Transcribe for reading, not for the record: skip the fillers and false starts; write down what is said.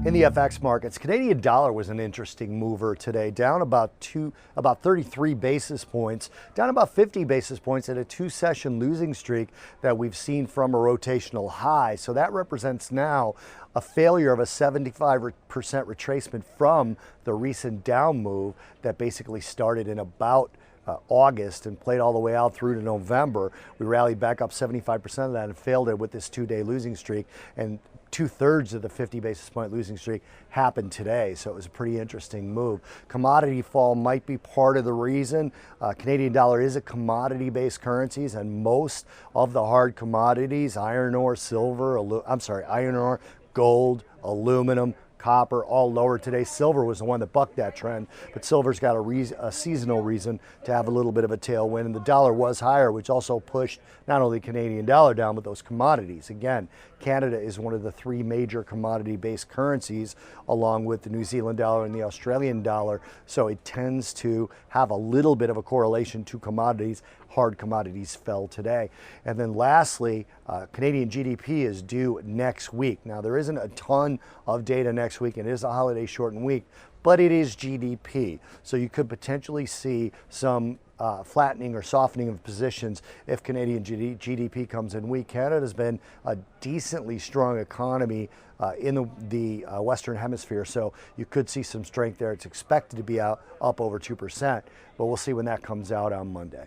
In the FX markets, Canadian dollar was an interesting mover today, down about 33 basis points, down about 50 basis points at a two-session losing streak that we've seen from a rotational high. So that represents now a failure of a 75% retracement from the recent down move that basically started in about August and played all the way out through to November. We rallied back up 75% of that and failed it with this two-day losing streak, and 2/3 of the 50 basis point losing streak happened today, so it was a pretty interesting move. Commodity fall might be part of the reason. Canadian dollar is a commodity-based currency, and most of the hard commodities, iron ore, gold, aluminum, copper, all lower today. Silver was the one that bucked that trend, but silver's got a seasonal reason to have a little bit of a tailwind, and the dollar was higher, which also pushed not only Canadian dollar down, but those commodities. Again, Canada is one of the three major commodity-based currencies, along with the New Zealand dollar and the Australian dollar, so it tends to have a little bit of a correlation to commodities. Hard commodities fell today. And then lastly, Canadian GDP is due next week. Now, there isn't a ton of data next week, and it is a holiday shortened week, but it is GDP. So you could potentially see some flattening or softening of positions if Canadian GDP comes in weak. Canada's been a decently strong economy in the Western Hemisphere, so you could see some strength there. It's expected to be up over 2%, but we'll see when that comes out on Monday.